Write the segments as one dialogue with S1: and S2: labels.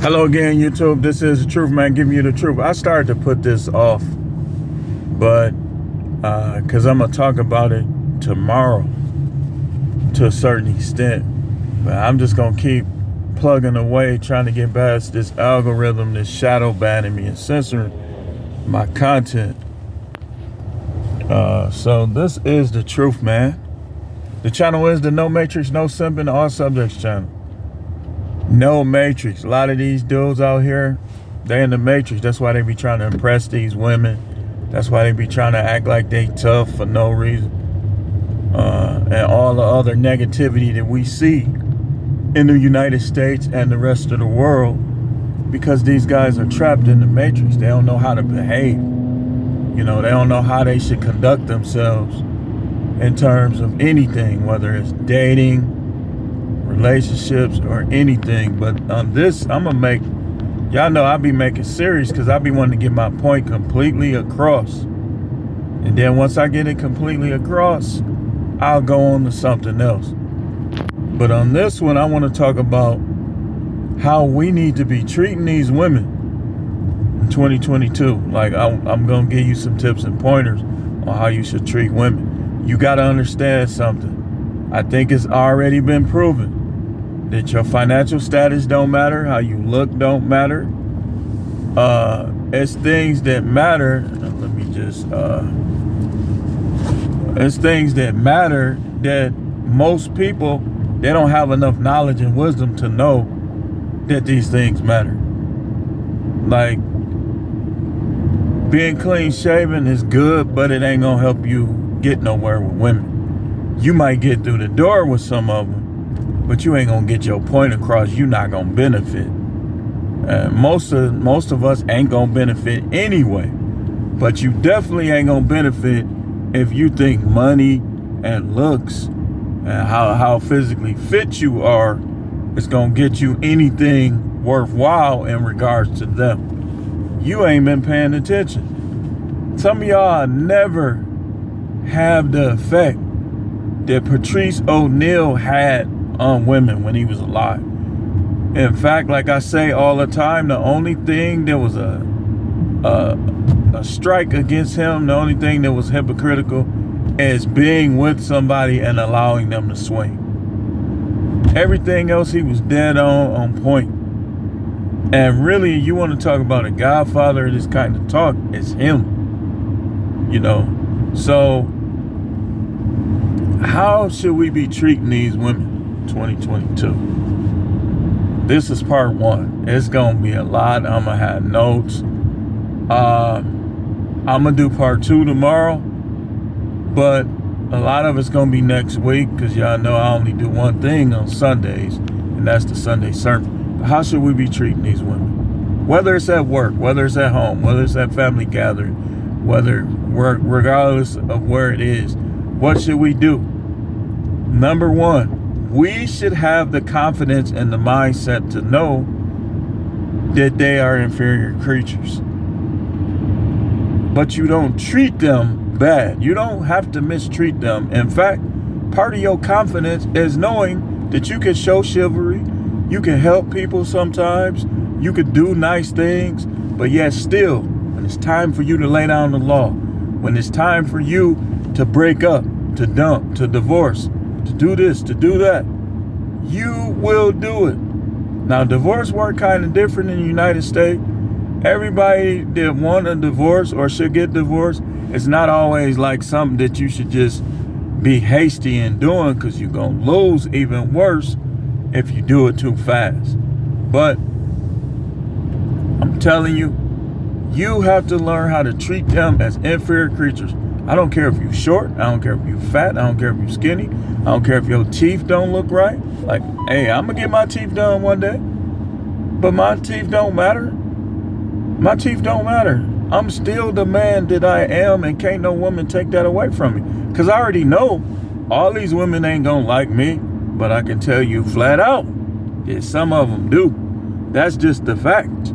S1: Hello again, YouTube. This is the Truth Man giving you the truth. I started to put this off, but because I'm going to talk about it tomorrow to a certain extent. But I'm just going to keep plugging away, trying to get past this algorithm that's shadow banning me and censoring my content. So this is the Truth Man. The channel is the No Matrix, No Simping, All Subjects channel. No Matrix. A lot of these dudes out here, they in the Matrix. That's why they be trying to impress these women. That's why they be trying to act like they tough for no reason. And all the other negativity that we see in the United States and the rest of the world, because these guys are trapped in the Matrix. They don't know how to behave. You know, they don't know how they should conduct themselves in terms of anything, whether it's dating, relationships, or anything. But on this, I'm gonna make, y'all know I be making serious because I be wanting to get my point completely across. And then once I get it completely across, I'll go on to something else. But on this one, I want to talk about how we need to be treating these women in 2022. Like, I'm gonna give you some tips and pointers on how you should treat women. You got to understand something. I think it's already been proven that your financial status don't matter, how you look don't matter. It's things that matter. It's things that matter that most people, they don't have enough knowledge and wisdom to know that these things matter. Like, being clean shaven is good, but it ain't gonna help you get nowhere with women. You might get through the door with some of them, but you ain't gonna get your point across. You not gonna benefit. Most of us ain't gonna benefit anyway. But you definitely ain't gonna benefit if you think money and looks and how physically fit you are is gonna get you anything worthwhile in regards to them. You ain't been paying attention. Some of y'all never have the effect that Patrice O'Neal had on women when he was alive. In fact, like I say all the time, the only thing that was a strike against him, the only thing that was hypocritical is being with somebody and allowing them to swing. Everything else he was dead on point. And really, you want to talk about a godfather of this kind of talk, it's him. You know, so how should we be treating these women 2022? This is part one. It's gonna be a lot. I'm gonna have notes. I'm gonna do part two tomorrow, but a lot of it's gonna be next week because y'all know I only do one thing on Sundays, and that's the Sunday sermon. But how should we be treating these women? Whether it's at work, whether it's at home, whether it's at family gathering, regardless of where it is, what should we do? Number one, we should have the confidence and the mindset to know that they are inferior creatures. But you don't treat them bad. You don't have to mistreat them. In fact, part of your confidence is knowing that you can show chivalry, you can help people sometimes, you could do nice things, but yet still, when it's time for you to lay down the law, when it's time for you to break up, to dump, to divorce, to do this, to do that, you will do it. Now, divorce work kind of different in the United States. Everybody that want a divorce or should get divorced, it's not always like something that you should just be hasty in doing, because you're going to lose even worse if you do it too fast. But I'm telling you, you have to learn how to treat them as inferior creatures. I don't care if you're short. I don't care if you're fat. I don't care if you're skinny. I don't care if your teeth don't look right. Like, hey, I'm going to get my teeth done one day. But my teeth don't matter. My teeth don't matter. I'm still the man that I am, and can't no woman take that away from me. Because I already know all these women ain't going to like me. But I can tell you flat out that some of them do. That's just the fact.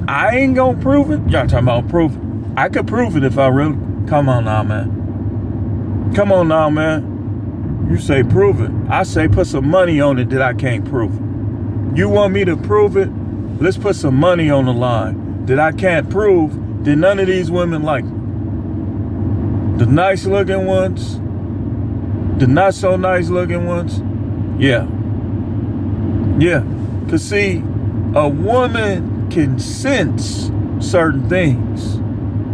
S1: I ain't going to prove it. Y'all talking about proof it. I could prove it if I really... Come on now, man. Come on now, man. You say prove it. I say put some money on it that I can't prove it. You want me to prove it? Let's put some money on the line that I can't prove that none of these women like. The nice looking ones, the not so nice looking ones, yeah. Cause see, a woman can sense certain things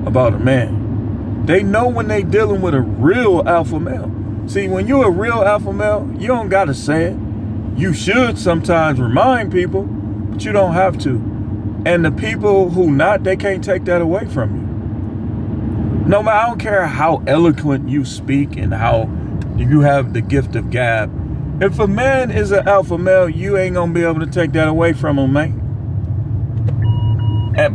S1: about a man. They know when they dealing with a real alpha male. See, when you're a real alpha male, you don't gotta say it. You should sometimes remind people, but you don't have to. And the people who not, they can't take that away from you. No matter, I don't care how eloquent you speak and how you have the gift of gab. If a man is an alpha male, you ain't gonna be able to take that away from him, man.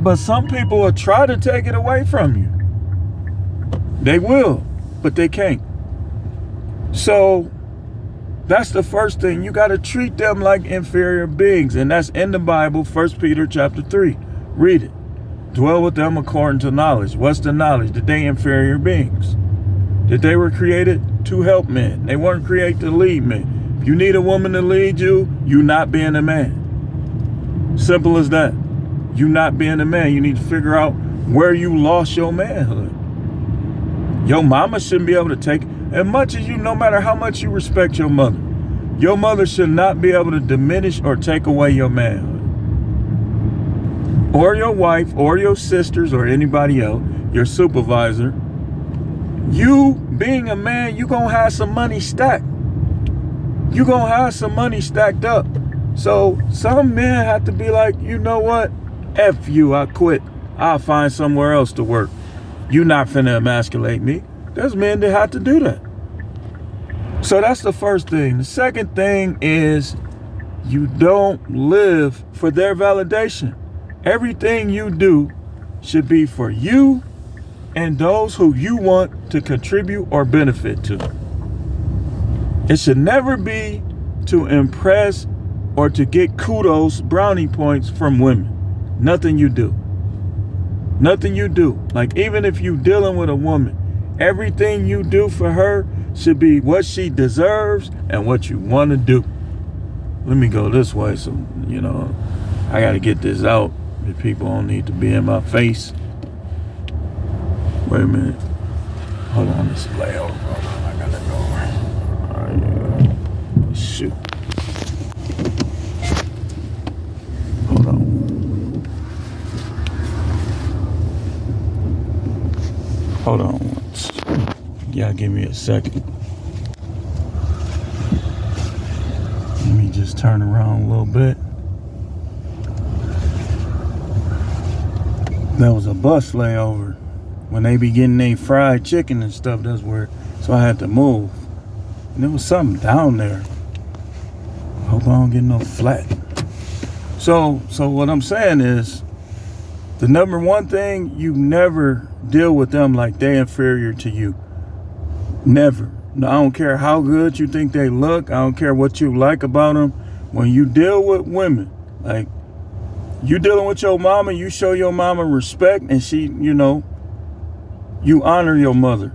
S1: But some people will try to take it away from you. They will, but they can't. So that's the first thing. You got to treat them like inferior beings. And that's in the Bible, 1 Peter chapter 3. Read it. Dwell with them according to knowledge. What's the knowledge? That they inferior beings. That they were created to help men. They weren't created to lead men. If you need a woman to lead you, you not being a man. Simple as that. You not being a man. You need to figure out where you lost your manhood. Your mama shouldn't be able to take, as much as you, no matter how much you respect your mother should not be able to diminish or take away your manhood. Or your wife, or your sisters, or anybody else, your supervisor. You being a man, you gonna have some money stacked. You gonna have some money stacked up. So some men have to be like, you know what? F you, I quit. I'll find somewhere else to work. You not finna emasculate me. There's men that have to do that. So that's the first thing. The second thing is you don't live for their validation. Everything you do should be for you and those who you want to contribute or benefit to. It should never be to impress or to get kudos, brownie points from women. Nothing you do. Nothing you do. Like, even if you dealing with a woman, everything you do for her should be what she deserves and what you want to do. Let me go this way so, I got to get this out. If people don't need to be in my face. Wait a minute. Hold on, this layover. I got to go. All right, shoot. Hold on. Hold on. Yeah, give me a second. Let me just turn around a little bit. There was a bus layover. When they be getting their fried chicken and stuff, that's where, so I had to move. And there was something down there. Hope I don't get no flat. So what I'm saying is, the number one thing, you never deal with them like they inferior to you. Never. No, I don't care how good you think they look. I don't care what you like about them. When you deal with women, like, you dealing with your mama, you show your mama respect, and she, you honor your mother.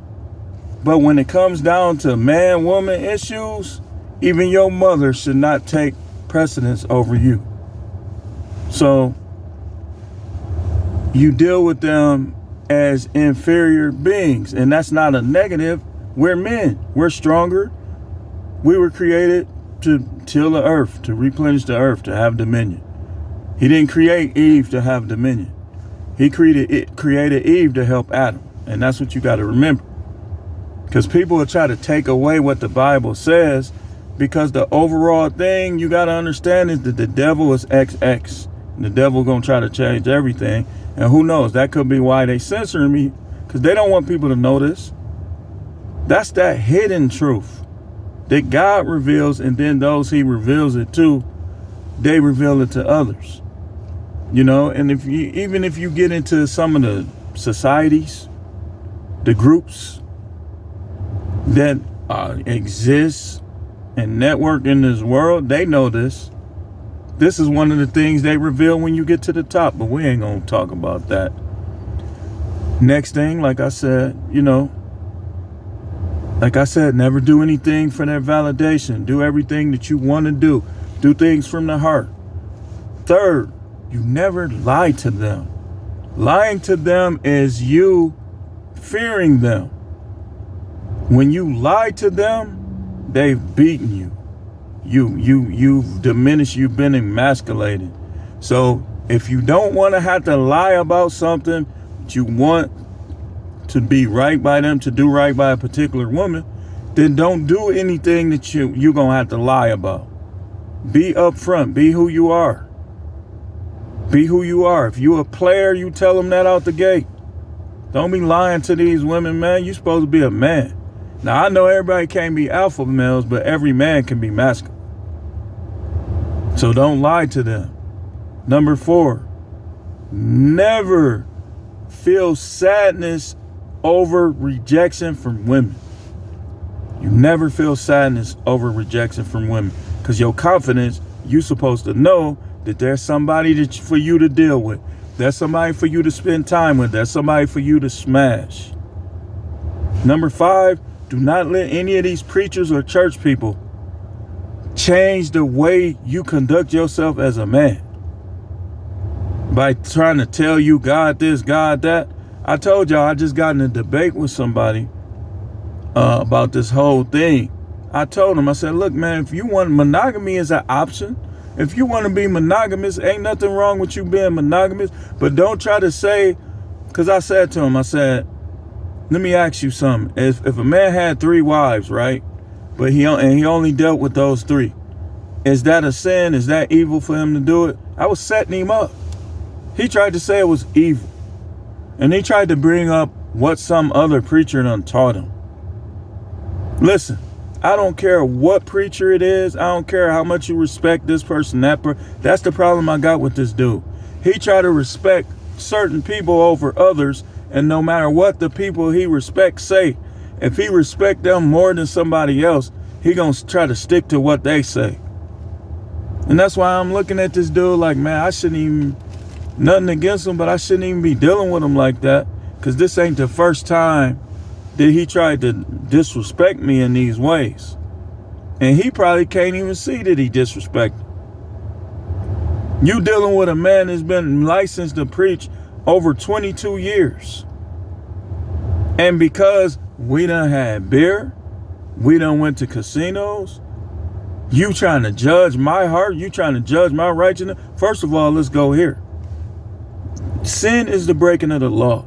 S1: But when it comes down to man-woman issues, even your mother should not take precedence over you. So you deal with them as inferior beings, and that's not a negative. We're men. We're stronger. We were created to till the earth, to replenish the earth, to have dominion. He didn't create Eve to have dominion. He created Eve to help Adam. And that's what you got to remember. Because people will try to take away what the Bible says, because the overall thing you got to understand is that the devil is XX. And the devil going to try to change everything. And who knows, that could be why they censoring me, because they don't want people to know this. That's that hidden truth that God reveals, and then those he reveals it to, they reveal it to others. And even if you get into some of the societies, the groups that exist and network in this world, they know this. This is one of the things they reveal when you get to the top, but we ain't gonna talk about that. Next thing, like I said, never do anything for their validation. Do everything that you want to do. Do things from the heart. Third, you never lie to them. Lying to them is you fearing them. When you lie to them, they've beaten you. You've diminished, you've been emasculated. So if you don't want to have to lie about something, but you want to be right by them, to do right by a particular woman, then don't do anything that you're going to have to lie about. Be upfront. Be who you are. Be who you are. If you a player, you tell them that out the gate. Don't be lying to these women, man. You're supposed to be a man. Now, I know everybody can't be alpha males, but every man can be masculine. So don't lie to them. Number 4, never feel sadness over rejection from women. You never feel sadness over rejection from women, because your confidence, you're supposed to know that there's somebody for you to deal with. There's somebody for you to spend time with. There's somebody for you to smash. Number 5, do not let any of these preachers or church people change the way you conduct yourself as a man by trying to tell you God this, God that. I told y'all I just got in a debate with somebody about this whole thing. I told him, I said, look, man, if you want monogamy as an option, if you want to be monogamous, ain't nothing wrong with you being monogamous. But don't try to say, because I said to him, I said, let me ask you something. If a man had 3 wives, right, but he only dealt with those 3, is that a sin? Is that evil for him to do it? I was setting him up. He tried to say it was evil. And he tried to bring up what some other preacher done taught him. Listen, I don't care what preacher it is. I don't care how much you respect this person, that person. That's the problem I got with this dude. He tried to respect certain people over others, and no matter what the people he respects say, if he respect them more than somebody else, he gonna try to stick to what they say. And that's why I'm looking at this dude like, man, I shouldn't even, nothing against him, but I shouldn't even be dealing with him like that, because this ain't the first time that he tried to disrespect me in these ways. And he probably can't even see that he disrespected. You dealing with a man that's been licensed to preach over 22 years. And because we done had beer, we done went to casinos, you trying to judge my heart, you trying to judge my righteousness. First of all, let's go here. Sin is the breaking of the law.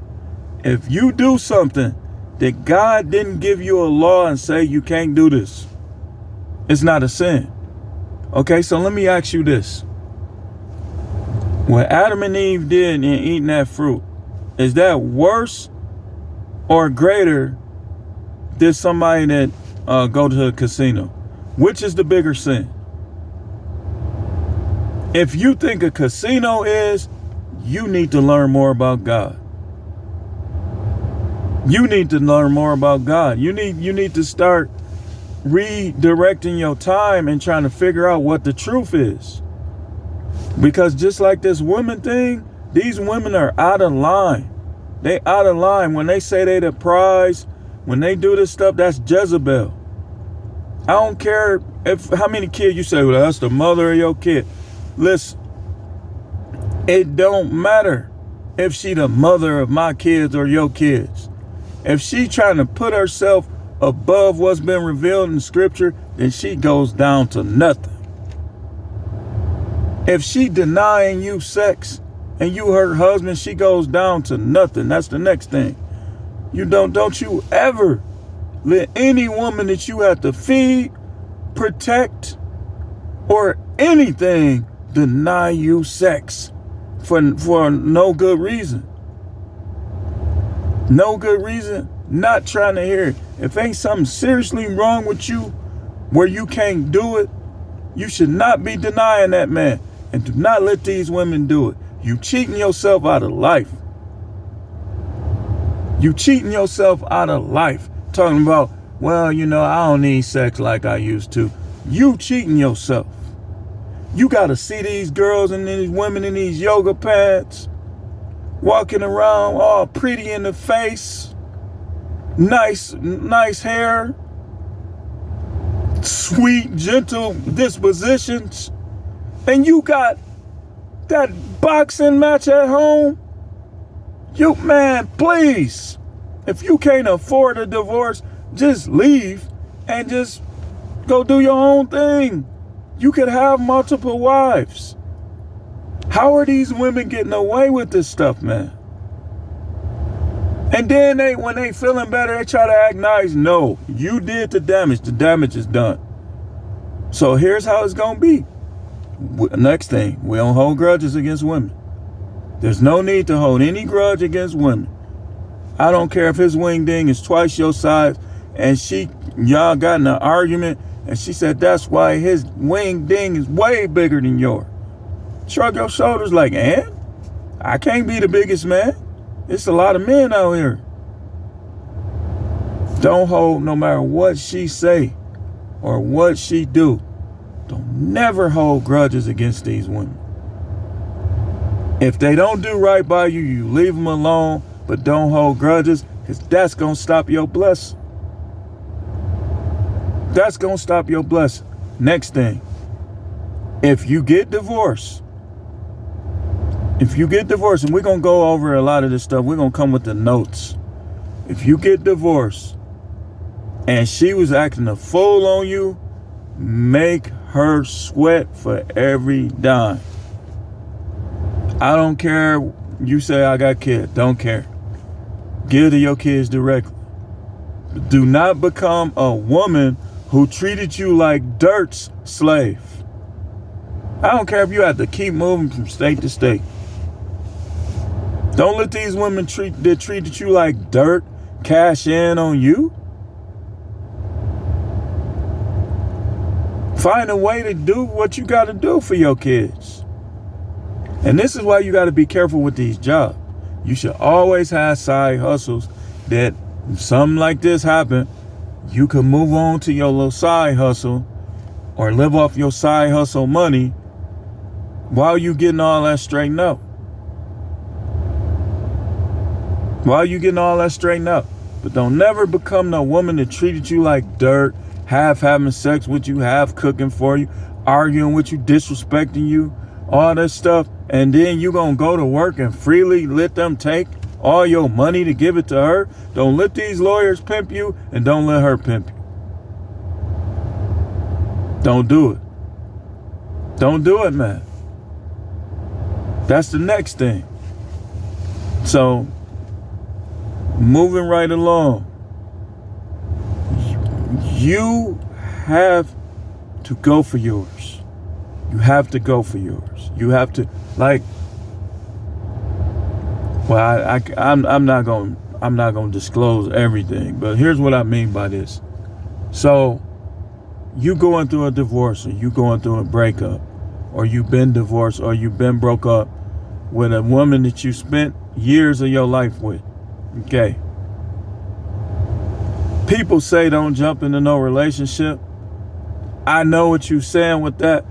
S1: If you do something that God didn't give you a law and say you can't do this, it's not a sin. Okay, so let me ask you this. What Adam and Eve did in eating that fruit, is that worse or greater than somebody that go to a casino? Which is the bigger sin? If you think a casino is, you need to learn more about God. You need to learn more about God. You need to start redirecting your time and trying to figure out what the truth is. Because just like this women thing, these women are out of line. They out of line. When they say they the prize, when they do this stuff, that's Jezebel. I don't care how many kids you say, well, that's the mother of your kid. Listen, it don't matter if she the mother of my kids or your kids. If she trying to put herself above what's been revealed in scripture, then she goes down to nothing. If she denying you sex and you her husband, she goes down to nothing. That's the next thing. You don't you ever let any woman that you have to feed, protect, or anything deny you sex for no good reason. No good reason, not trying to hear it. If ain't something seriously wrong with you where you can't do it, you should not be denying that man. And do not let these women do it. You cheating yourself out of life. You cheating yourself out of life. Talking about, well, you know, I don't need sex like I used to. You cheating yourself. You got to see these girls and these women in these yoga pants walking around all pretty in the face, nice hair, sweet, gentle dispositions, and you got that boxing match at home. You, man, please. If you can't afford a divorce, just leave and just go do your own thing. You could have multiple wives. How are these women getting away with this stuff, man? And then when they feeling better, they try to act nice. No, you did the damage. The damage is done. So here's how it's going to be. Next thing, we don't hold grudges against women. There's no need to hold any grudge against women. I don't care if his wing ding is twice your size and y'all got in an argument and she said that's why his wing ding is way bigger than yours. Shrug your shoulders like, and? I can't be the biggest man. It's a lot of men out here. Don't hold, no matter what she say or what she do, don't never hold grudges against these women. If they don't do right by you, you leave them alone, but don't hold grudges, because that's going to stop your blessing. That's going to stop your blessing. Next thing, if you get divorced, and we're going to go over a lot of this stuff, we're going to come with the notes. If you get divorced and she was acting a fool on you, make her sweat for every dime. I don't care. You say I got kids. Don't care. Give to your kids directly. Do not become a woman who treated you like dirt's slave. I don't care if you have to keep moving from state to state. Don't let these women that treated you like dirt cash in on you. Find a way to do what you got to do for your kids. And this is why you got to be careful with these jobs. You should always have side hustles that if something like this happen, you can move on to your little side hustle or live off your side hustle money while you getting all that straightened out. But don't never become no woman that treated you like dirt, half having sex with you, half cooking for you, arguing with you, disrespecting you, all that stuff. And then you gonna go to work and freely let them take all your money to give it to her. Don't let these lawyers pimp you, and don't let her pimp you. Don't do it. Don't do it, man. That's the next thing. So, moving right along, you have to go for yours. You have to go for yours. You have to, like, well, I'm not gonna disclose everything, but here's what I mean by this. So, you going through a divorce, or you going through a breakup, or you've been divorced, or you've been broke up with a woman that you spent years of your life with. Okay. People say don't jump into no relationship. I know what you're saying with that,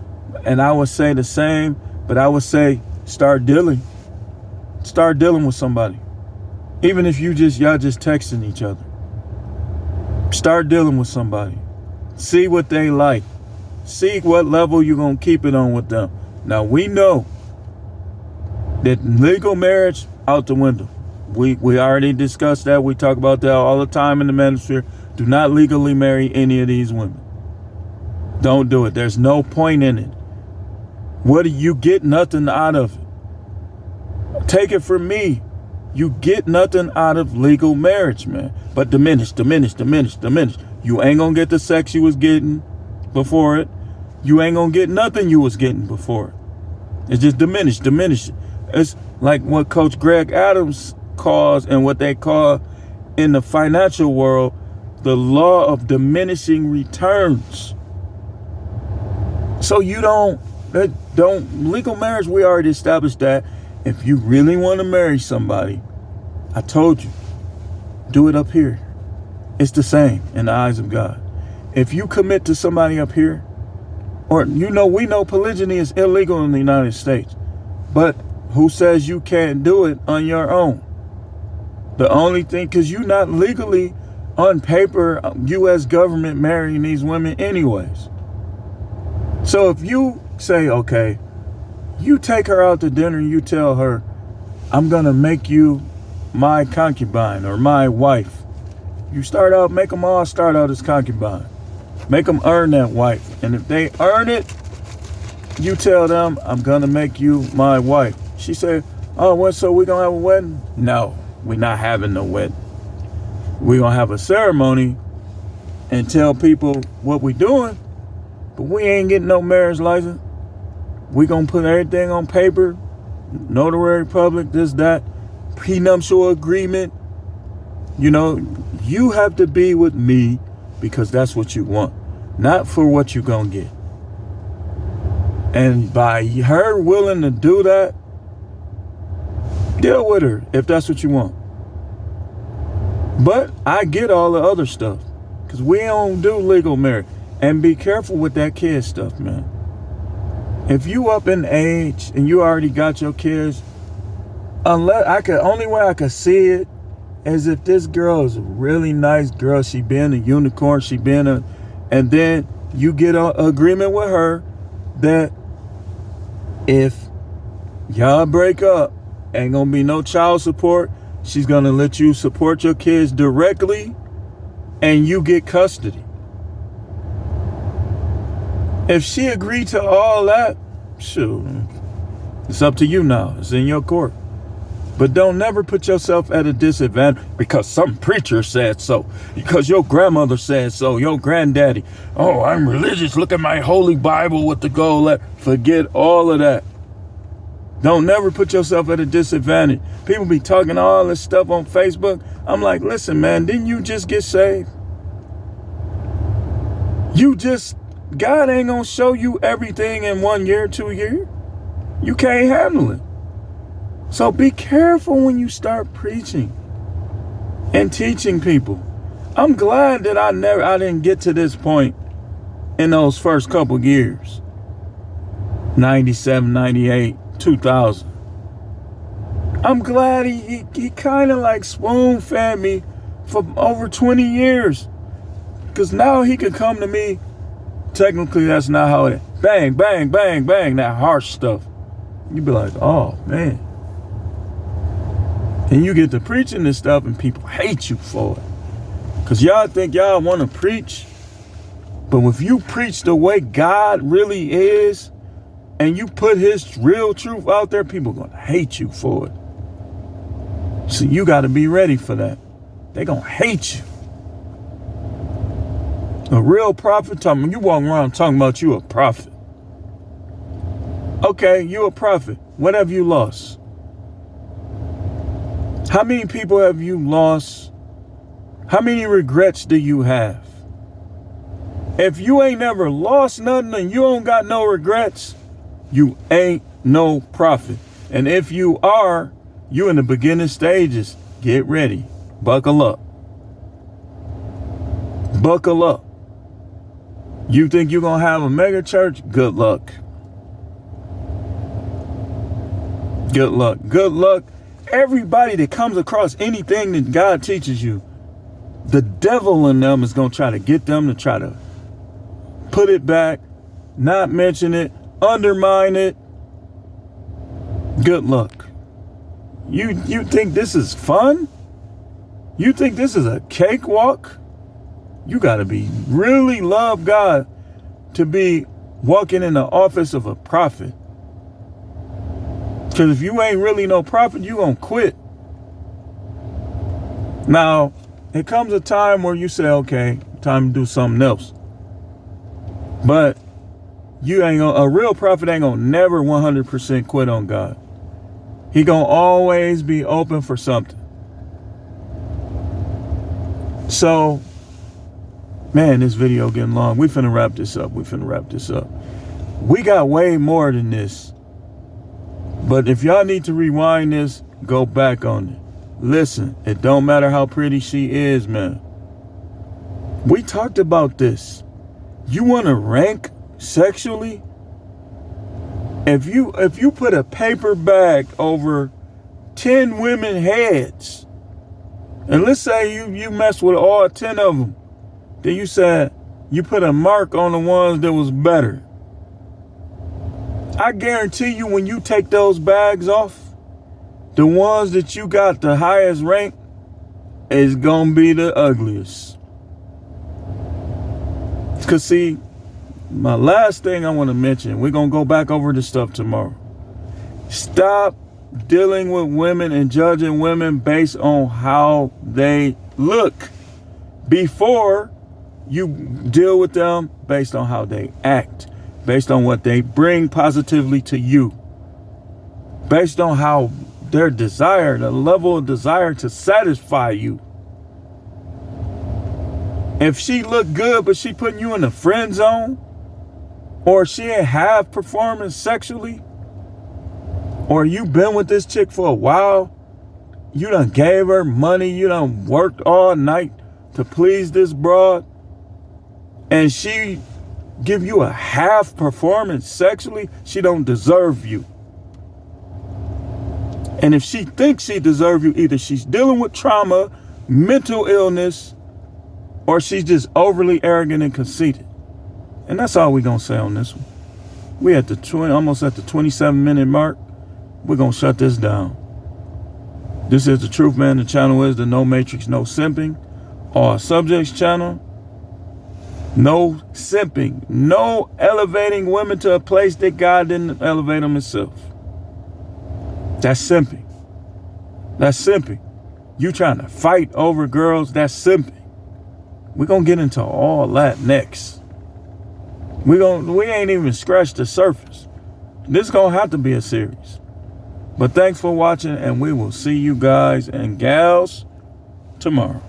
S1: and I would say the same, but I would say start dealing with somebody. Even if y'all just texting each other. Start dealing with somebody. See what they like. See what level you're going to keep it on with them. Now, we know that legal marriage out the window. We already discussed that. We talk about that all the time in the manosphere. Do not legally marry any of these women. Don't do it. There's no point in it. What do you get? Nothing out of it. Take it from me. You get nothing out of legal marriage, man. But diminish. You ain't gonna get the sex you was getting before it. You ain't gonna get nothing you was getting before it. It's just diminish. It's like what Coach Greg Adams calls, and what they call in the financial world, the law of diminishing returns. So you don't legal marriage, we already established that. If you really want to marry somebody, I told you, do it up here. It's the same in the eyes of God. If you commit to somebody up here, or we know polygyny is illegal in the United States, but who says you can't do it on your own? The only thing, because you're not legally on paper, U.S. government marrying these women anyways. So if you say, okay, You take her out to dinner and you tell her, I'm going to make you my concubine or my wife. You make them all start out as concubine. Make them earn that wife. And if they earn it, you tell them, I'm going to make you my wife. She said, oh, what, so we going to have a wedding? No, we're not having no wedding. We're going to have a ceremony and tell people what we're doing, but we ain't getting no marriage license. We're going to put everything on paper, notary public, this, that, prenuptial agreement. You know, you have to be with me because that's what you want, not for what you're going to get. And by her willing to do that, deal with her if that's what you want. But I get all the other stuff because we don't do legal marriage. And be careful with that kid stuff, man. If you up in age and you already got your kids, only way I could see it is if this girl is a really nice girl, she been a unicorn, and then you get an agreement with her that if y'all break up, ain't gonna be no child support. She's gonna let you support your kids directly and you get custody. If she agreed to all that, shoot, it's up to you now. It's in your court. But don't never put yourself at a disadvantage because some preacher said so, because your grandmother said so, your granddaddy. Oh, I'm religious. Look at my holy Bible with the gold. Forget all of that. Don't never put yourself at a disadvantage. People be talking all this stuff on Facebook. I'm like, listen, man, didn't you just get saved? God ain't gonna show you everything in 1 year, 2 years. You can't handle it. So be careful when you start preaching and teaching people. I'm glad that I didn't get to this point in those first couple years. 97, 98, 2000. I'm glad he kind of like spoon fed me for over 20 years. Because now he can come to me. Technically, that's not how it is. Bang, bang, bang, bang, that harsh stuff. You be like, oh, man. And you get to preaching this stuff and people hate you for it. Because y'all think y'all want to preach. But if you preach the way God really is and you put his real truth out there, people are going to hate you for it. So you got to be ready for that. They're going to hate you. A real prophet, you walking around talking about you a prophet. Okay, you a prophet. What have you lost? How many people have you lost? How many regrets do you have? If you ain't never lost nothing and you don't got no regrets, you ain't no prophet. And if you are, you in the beginning stages. Get ready. Buckle up. Buckle up. You think you're going to have a mega church? Good luck. Good luck. Good luck. Everybody that comes across anything that God teaches you, the devil in them is going to try to get them to try to put it back, not mention it, undermine it. Good luck. You think this is fun? You think this is a cakewalk? You got to be really love God to be walking in the office of a prophet. Because if you ain't really no prophet, you going to quit. Now, it comes a time where you say, okay, time to do something else. But a real prophet ain't going to never 100% quit on God. He going to always be open for something. So, man, this video getting long. We finna wrap this up. We got way more than this. But if y'all need to rewind this, go back on it. Listen, it don't matter how pretty she is, man. We talked about this. You want to rank sexually? If you put a paper bag over 10 women heads, and let's say you mess with all 10 of them, then you said you put a mark on the ones that was better. I guarantee you when you take those bags off, the ones that you got the highest rank is gonna be the ugliest. Cause see, my last thing I want to mention, we're gonna go back over this stuff tomorrow. Stop dealing with women and judging women based on how they look before you deal with them based on how they act, based on what they bring positively to you, based on how their desire, the level of desire to satisfy you. If she look good but she putting you in the friend zone, or she ain't half performing sexually, or you been with this chick for a while, you done gave her money, you done worked all night to please this broad, and she give you a half performance sexually, she don't deserve you. And if she thinks she deserves you, either she's dealing with trauma, mental illness, or she's just overly arrogant and conceited. And that's all we're going to say on this one. We at the almost at the 27-minute mark. We're going to shut this down. This is The Truth Man. The channel is the No Matrix, No Simping. All subjects channel. No simping. No elevating women to a place that God didn't elevate them himself. That's simping. That's simping. You trying to fight over girls, that's simping. We're going to get into all that next. We ain't even scratched the surface. This is going to have to be a series. But thanks for watching, and we will see you guys and gals tomorrow.